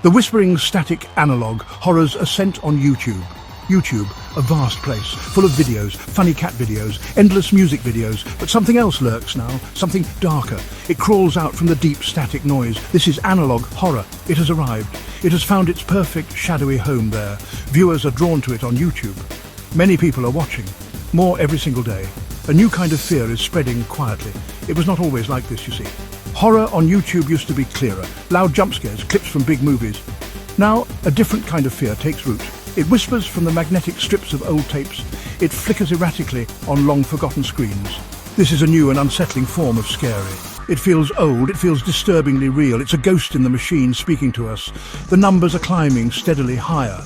The whispering static analog horrors ascent on YouTube. YouTube, a vast place, full of videos, funny cat videos, endless music videos, but something else lurks now, something darker. It crawls out from the deep static noise. This is analog horror. It has arrived. It has found its perfect shadowy home there. Viewers are drawn to it on YouTube. Many people are watching, more every single day. A new kind of fear is spreading quietly. It was not always like this, you see. Horror on YouTube used to be clearer, loud jump scares, clips from big movies. Now, a different kind of fear takes root. It whispers from the magnetic strips of old tapes. It flickers erratically on long-forgotten screens. This is a new and unsettling form of scary. It feels old, it feels disturbingly real. It's a ghost in the machine speaking to us. The numbers are climbing steadily higher.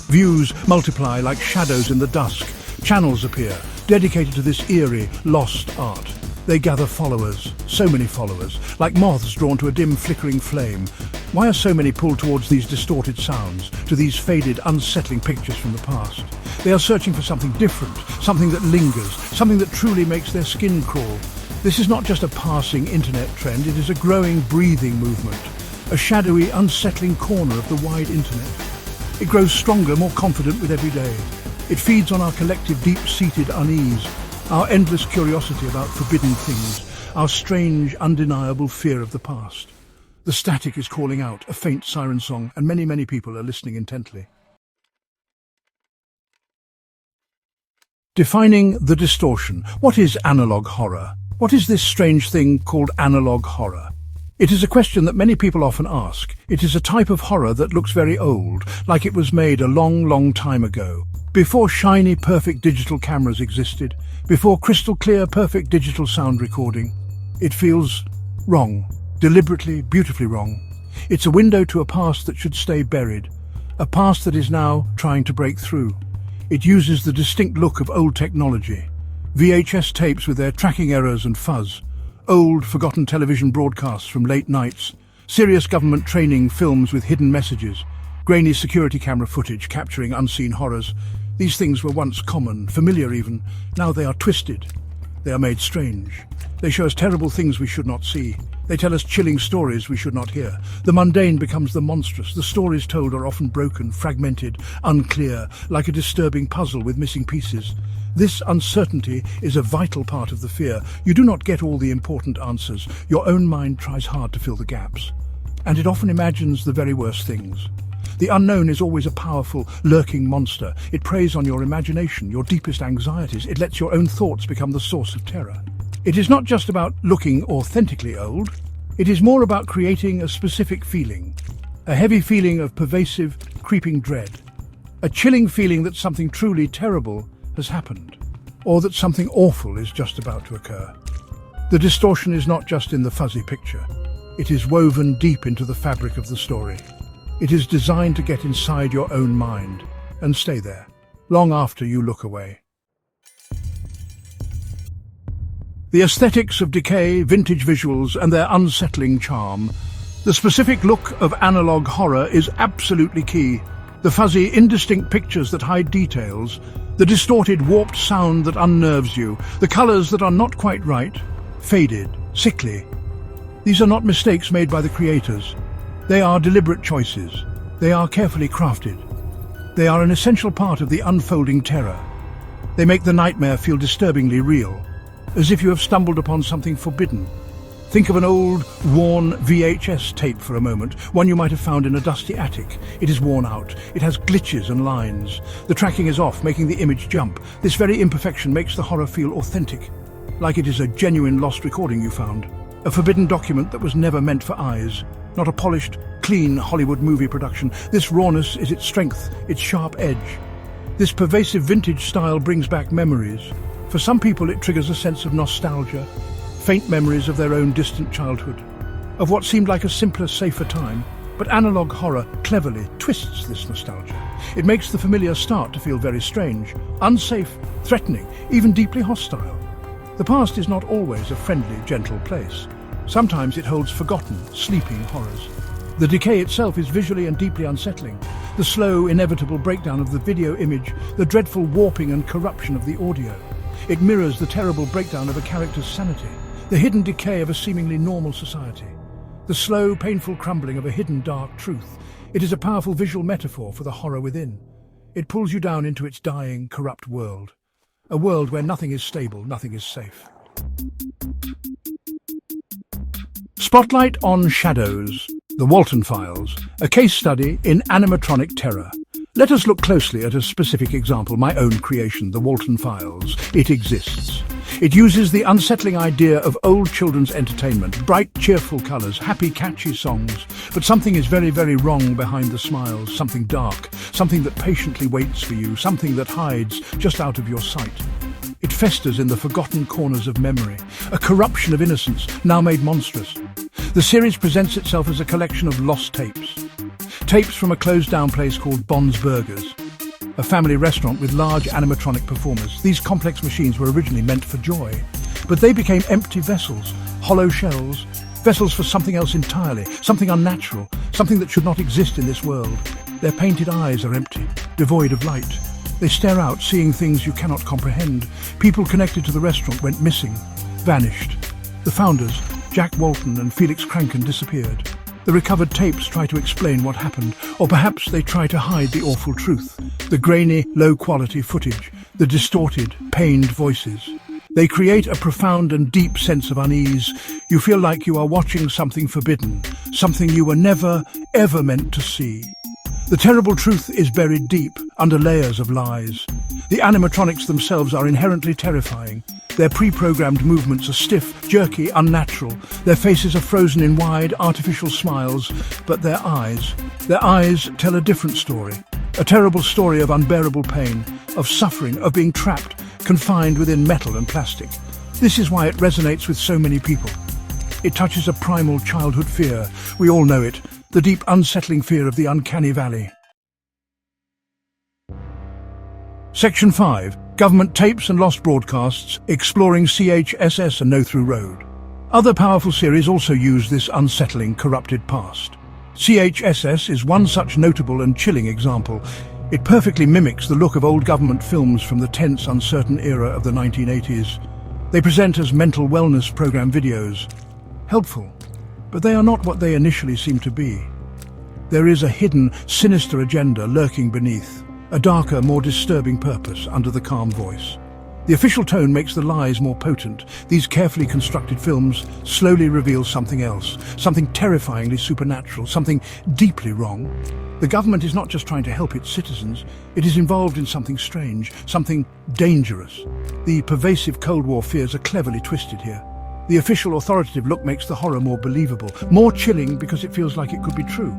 Views multiply like shadows in the dusk. Channels appear, dedicated to this eerie, lost art. They gather followers, so many followers, like moths drawn to a dim, flickering flame. Why are so many pulled towards these distorted sounds, to these faded, unsettling pictures from the past? They are searching for something different, something that lingers, something that truly makes their skin crawl. This is not just a passing internet trend, it is a growing, breathing movement, a shadowy, unsettling corner of the wide internet. It grows stronger, more confident with every day. It feeds on our collective, deep-seated unease, our endless curiosity about forbidden things, our strange, undeniable fear of the past. The static is calling out, a faint siren song, and many, many people are listening intently. Defining the distortion. What is analog horror? What is this strange thing called analog horror? It is a question that many people often ask. It is a type of horror that looks very old, like it was made a long, long time ago. Before shiny, perfect digital cameras existed, before crystal clear, perfect digital sound recording. It feels wrong, deliberately, beautifully wrong. It's a window to a past that should stay buried, a past that is now trying to break through. It uses the distinct look of old technology, VHS tapes with their tracking errors and fuzz, old, forgotten television broadcasts from late nights, serious government training films with hidden messages, grainy security camera footage capturing unseen horrors. These things were once common, familiar even. Now they are twisted. They are made strange. They show us terrible things we should not see. They tell us chilling stories we should not hear. The mundane becomes the monstrous. The stories told are often broken, fragmented, unclear, like a disturbing puzzle with missing pieces. This uncertainty is a vital part of the fear. You do not get all the important answers. Your own mind tries hard to fill the gaps. And it often imagines the very worst things. The unknown is always a powerful, lurking monster. It preys on your imagination, your deepest anxieties. It lets your own thoughts become the source of terror. It is not just about looking authentically old. It is more about creating a specific feeling, a heavy feeling of pervasive, creeping dread, a chilling feeling that something truly terrible has happened, or that something awful is just about to occur. The distortion is not just in the fuzzy picture. It is woven deep into the fabric of the story. It is designed to get inside your own mind and stay there, long after you look away. The aesthetics of decay, vintage visuals, and their unsettling charm. The specific look of analog horror is absolutely key. The fuzzy, indistinct pictures that hide details, the distorted, warped sound that unnerves you, the colors that are not quite right, faded, sickly. These are not mistakes made by the creators. They are deliberate choices. They are carefully crafted. They are an essential part of the unfolding terror. They make the nightmare feel disturbingly real, as if you have stumbled upon something forbidden. Think of an old, worn VHS tape for a moment, one you might have found in a dusty attic. It is worn out. It has glitches and lines. The tracking is off, making the image jump. This very imperfection makes the horror feel authentic, like it is a genuine lost recording you found. A forbidden document that was never meant for eyes. Not a polished, clean Hollywood movie production. This rawness is its strength, its sharp edge. This pervasive vintage style brings back memories. For some people it triggers a sense of nostalgia, faint memories of their own distant childhood, of what seemed like a simpler, safer time. But analog horror cleverly twists this nostalgia. It makes the familiar start to feel very strange, unsafe, threatening, even deeply hostile. The past is not always a friendly, gentle place. Sometimes it holds forgotten, sleeping horrors. The decay itself is visually and deeply unsettling. The slow, inevitable breakdown of the video image, the dreadful warping and corruption of the audio. It mirrors the terrible breakdown of a character's sanity, the hidden decay of a seemingly normal society. the slow, painful crumbling of a hidden dark truth. It is a powerful visual metaphor for the horror within. It pulls you down into its dying, corrupt world. A world where nothing is stable, nothing is safe. Spotlight on Shadows, The Walton Files, a case study in animatronic terror. Let us look closely at a specific example, my own creation, The Walton Files. It exists. It uses the unsettling idea of old children's entertainment, bright, cheerful colours, happy, catchy songs. But something is very, very wrong behind the smiles, something dark, something that patiently waits for you, something that hides just out of your sight. It festers in the forgotten corners of memory, a corruption of innocence now made monstrous. The series presents itself as a collection of lost tapes. Tapes from a closed-down place called Bond's Burgers, a family restaurant with large animatronic performers. These complex machines were originally meant for joy, but they became empty vessels, hollow shells, vessels for something else entirely, something unnatural, something that should not exist in this world. Their painted eyes are empty, devoid of light. They stare out, seeing things you cannot comprehend. People connected to the restaurant went missing, vanished. The founders, Jack Walton and Felix Kranken, disappeared. The recovered tapes try to explain what happened, or perhaps they try to hide the awful truth. The grainy, low-quality footage, the distorted, pained voices. They create a profound and deep sense of unease. You feel like you are watching something forbidden, something you were never, ever meant to see. The terrible truth is buried deep, under layers of lies. The animatronics themselves are inherently terrifying. Their pre-programmed movements are stiff, jerky, unnatural. Their faces are frozen in wide, artificial smiles, but their eyes tell a different story. A terrible story of unbearable pain, of suffering, of being trapped, confined within metal and plastic. This is why it resonates with so many people. It touches a primal childhood fear. We all know it, the deep, unsettling fear of the uncanny valley. Section 5. Government tapes and lost broadcasts, exploring CHSS and No Through Road. Other powerful series also use this unsettling, corrupted past. CHSS is one such notable and chilling example. It perfectly mimics the look of old government films from the tense, uncertain era of the 1980s. They present as mental wellness program videos. Helpful, but they are not what they initially seem to be. There is a hidden, sinister agenda lurking beneath. A darker, more disturbing purpose under the calm voice. The official tone makes the lies more potent. These carefully constructed films slowly reveal something else, something terrifyingly supernatural, something deeply wrong. The government is not just trying to help its citizens, it is involved in something strange, something dangerous. The pervasive Cold War fears are cleverly twisted here. The official authoritative look makes the horror more believable, more chilling because it feels like it could be true.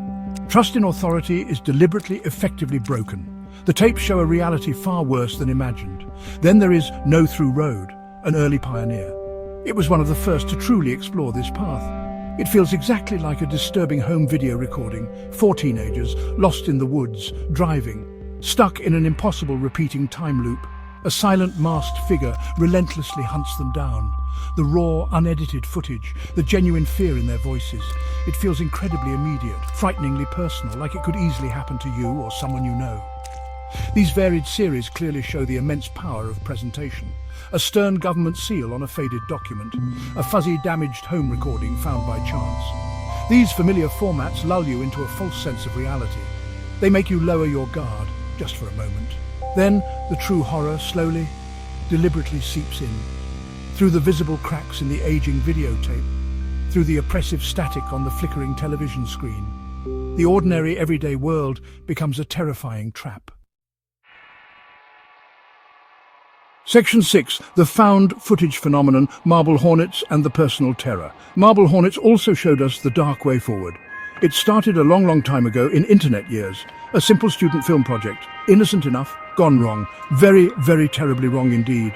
Trust in authority is deliberately, effectively broken. The tapes show a reality far worse than imagined. Then there is No Through Road, an early pioneer. It was one of the first to truly explore this path. It feels exactly like a disturbing home video recording. 4 teenagers, lost in the woods, driving, stuck in an impossible repeating time loop. A silent masked figure relentlessly hunts them down. The raw, unedited footage, the genuine fear in their voices. It feels incredibly immediate, frighteningly personal, like it could easily happen to you or someone you know. These varied series clearly show the immense power of presentation. A stern government seal on a faded document, a fuzzy, damaged home recording found by chance. These familiar formats lull you into a false sense of reality. They make you lower your guard, just for a moment. Then, the true horror slowly, deliberately seeps in. Through the visible cracks in the aging videotape, through the oppressive static on the flickering television screen. The ordinary, everyday world becomes a terrifying trap. Section 6. The found footage phenomenon, Marble Hornets and the personal terror. Marble Hornets also showed us the dark way forward. It started a long time ago in internet years. A simple student film project. Innocent enough, gone wrong. Very, very terribly wrong indeed.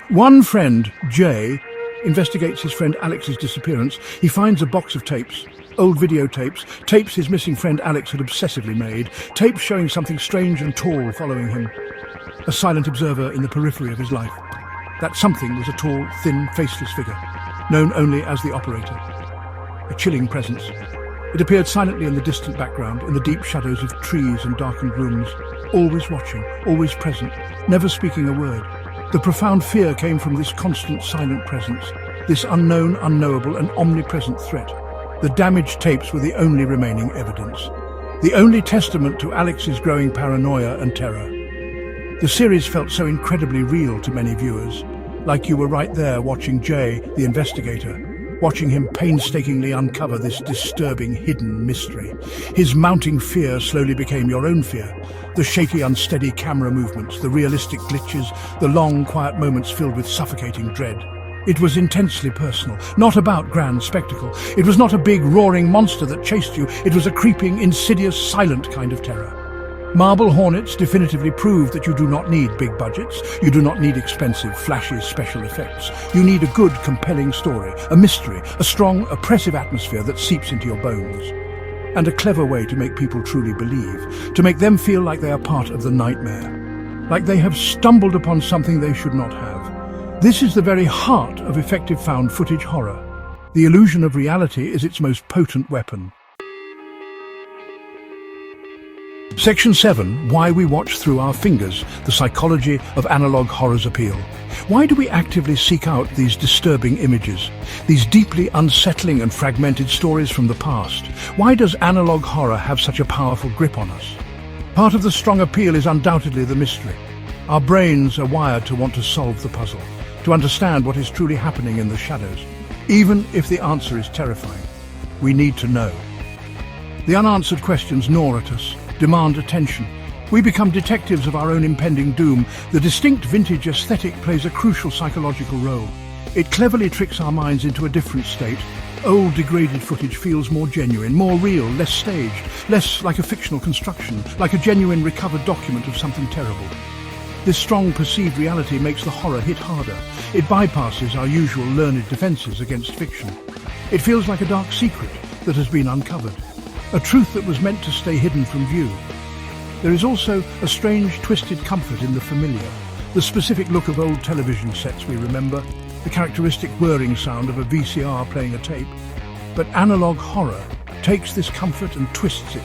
One friend, Jay, investigates his friend Alex's disappearance. He finds a box of tapes, old videotapes, tapes his missing friend Alex had obsessively made, tapes showing something strange and tall following him. A silent observer in the periphery of his life. That something was a tall, thin, faceless figure, known only as the operator. A chilling presence. It appeared silently in the distant background, in the deep shadows of trees and darkened rooms, always watching, always present, never speaking a word. The profound fear came from this constant, silent presence, this unknown, unknowable and omnipresent threat. The damaged tapes were the only remaining evidence, the only testament to Alex's growing paranoia and terror. The series felt so incredibly real to many viewers, like you were right there watching Jay, the investigator, watching him painstakingly uncover this disturbing hidden mystery. His mounting fear slowly became your own fear. The shaky, unsteady camera movements, the realistic glitches, the long, quiet moments filled with suffocating dread. It was intensely personal, not about grand spectacle. It was not a big, roaring monster that chased you. It was a creeping, insidious, silent kind of terror. Marble Hornets definitively proved that you do not need big budgets. You do not need expensive, flashy special effects. You need a good, compelling story, a mystery, a strong, oppressive atmosphere that seeps into your bones. And a clever way to make people truly believe, to make them feel like they are part of the nightmare, like they have stumbled upon something they should not have. This is the very heart of effective found footage horror. The illusion of reality is its most potent weapon. Section 7. Why we watch through our fingers. The psychology of analog horror's appeal. Why do we actively seek out these disturbing images, these deeply unsettling and fragmented stories from the past? Why does analog horror have such a powerful grip on us? Part of the strong appeal is undoubtedly the mystery. Our brains are wired to want to solve the puzzle, to understand what is truly happening in the shadows. Even if the answer is terrifying, we need to know. The unanswered questions gnaw at us, demand attention. We become detectives of our own impending doom. The distinct vintage aesthetic plays a crucial psychological role. It cleverly tricks our minds into a different state. Old, degraded footage feels more genuine, more real, less staged, less like a fictional construction, like a genuine recovered document of something terrible. This strong perceived reality makes the horror hit harder. It bypasses our usual learned defenses against fiction. It feels like a dark secret that has been uncovered, a truth that was meant to stay hidden from view. There is also a strange, twisted comfort in the familiar, the specific look of old television sets we remember, the characteristic whirring sound of a VCR playing a tape. But analog horror takes this comfort and twists it.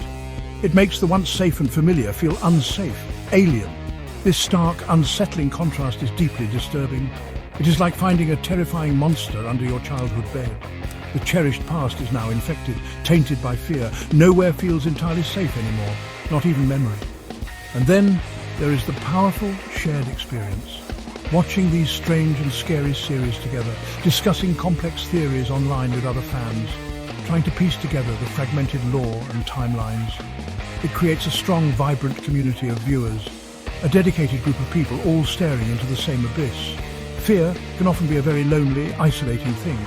It makes the once safe and familiar feel unsafe, alien. This stark, unsettling contrast is deeply disturbing. It is like finding a terrifying monster under your childhood bed. The cherished past is now infected, tainted by fear. Nowhere feels entirely safe anymore, not even memory. And then there is the powerful shared experience. Watching these strange and scary series together, discussing complex theories online with other fans, trying to piece together the fragmented lore and timelines. It creates a strong, vibrant community of viewers, a dedicated group of people all staring into the same abyss. Fear can often be a very lonely, isolating thing.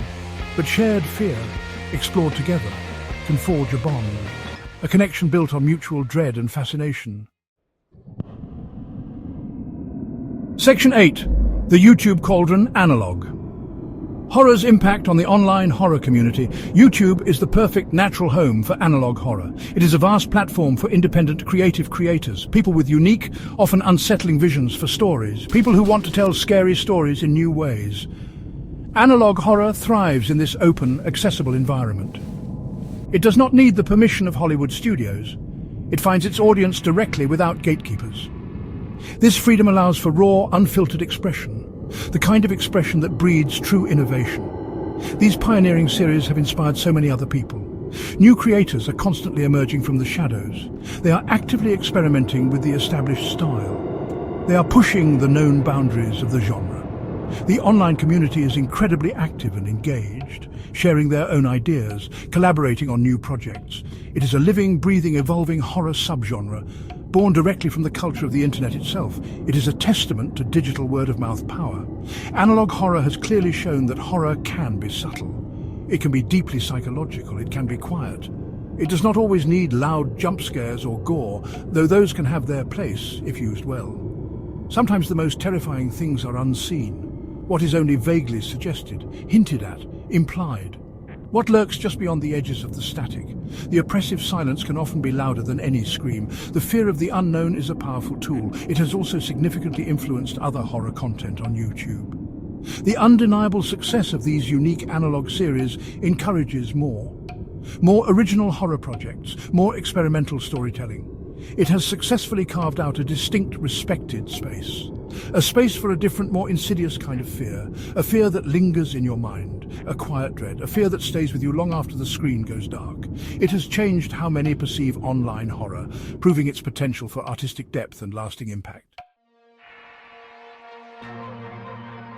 But shared fear, explored together, can forge a bond, a connection built on mutual dread and fascination. Section 8. The YouTube cauldron analog. Horror's impact on the online horror community. YouTube is the perfect natural home for analog horror. It is a vast platform for independent creative creators, people with unique, often unsettling visions for stories, people who want to tell scary stories in new ways. Analog horror thrives in this open, accessible environment. It does not need the permission of Hollywood studios. It finds its audience directly without gatekeepers. This freedom allows for raw, unfiltered expression, the kind of expression that breeds true innovation. These pioneering series have inspired so many other people. New creators are constantly emerging from the shadows. They are actively experimenting with the established style. They are pushing the known boundaries of the genre. The online community is incredibly active and engaged, sharing their own ideas, collaborating on new projects. It is a living, breathing, evolving horror subgenre, born directly from the culture of the internet itself. It is a testament to digital word-of-mouth power. Analog horror has clearly shown that horror can be subtle. It can be deeply psychological, it can be quiet. It does not always need loud jump scares or gore, though those can have their place if used well. Sometimes the most terrifying things are unseen. What is only vaguely suggested, hinted at, implied. What lurks just beyond the edges of the static. The oppressive silence can often be louder than any scream. The fear of the unknown is a powerful tool. It has also significantly influenced other horror content on YouTube. The undeniable success of these unique analog series encourages more. More original horror projects, more experimental storytelling. It has successfully carved out a distinct, respected space. A space for a different, more insidious kind of fear. A fear that lingers in your mind. A quiet dread. A fear that stays with you long after the screen goes dark. It has changed how many perceive online horror, proving its potential for artistic depth and lasting impact.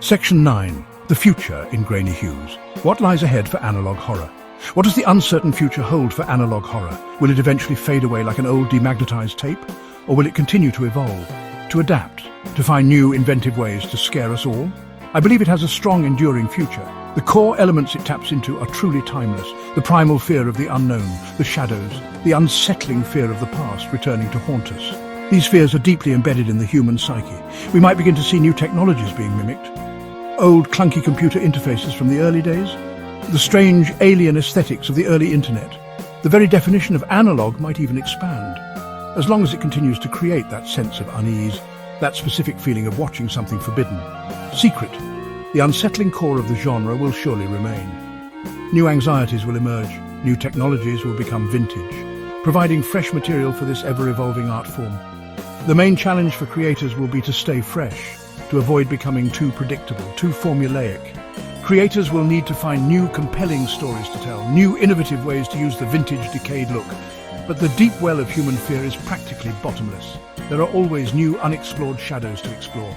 Section 9. The future in grainy hues. What lies ahead for analog horror? What does the uncertain future hold for analog horror? Will it eventually fade away like an old demagnetized tape? Or will it continue to evolve, to adapt, to find new inventive ways to scare us all? I believe it has a strong, enduring future. The core elements it taps into are truly timeless. The primal fear of the unknown, the shadows, the unsettling fear of the past returning to haunt us. These fears are deeply embedded in the human psyche. We might begin to see new technologies being mimicked. Old, clunky computer interfaces from the early days. The strange, alien aesthetics of the early internet. The very definition of analog might even expand, as long as it continues to create that sense of unease, that specific feeling of watching something forbidden, secret. The unsettling core of the genre will surely remain. New anxieties will emerge, new technologies will become vintage, providing fresh material for this ever-evolving art form. The main challenge for creators will be to stay fresh, to avoid becoming too predictable, too formulaic. Creators will need to find new, compelling stories to tell, new, innovative ways to use the vintage, decayed look. But the deep well of human fear is practically bottomless. There are always new, unexplored shadows to explore,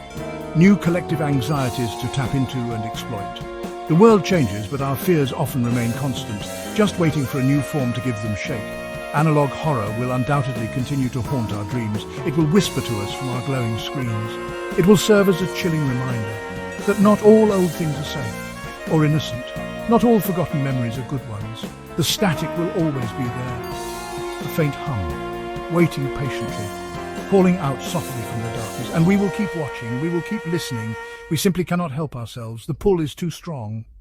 new collective anxieties to tap into and exploit. The world changes, but our fears often remain constant, just waiting for a new form to give them shape. Analog horror will undoubtedly continue to haunt our dreams. It will whisper to us from our glowing screens. It will serve as a chilling reminder that not all old things are safe or innocent. Not all forgotten memories are good ones. The static will always be there. The faint hum, waiting patiently, calling out softly from the darkness. And we will keep watching, we will keep listening. We simply cannot help ourselves. The pull is too strong.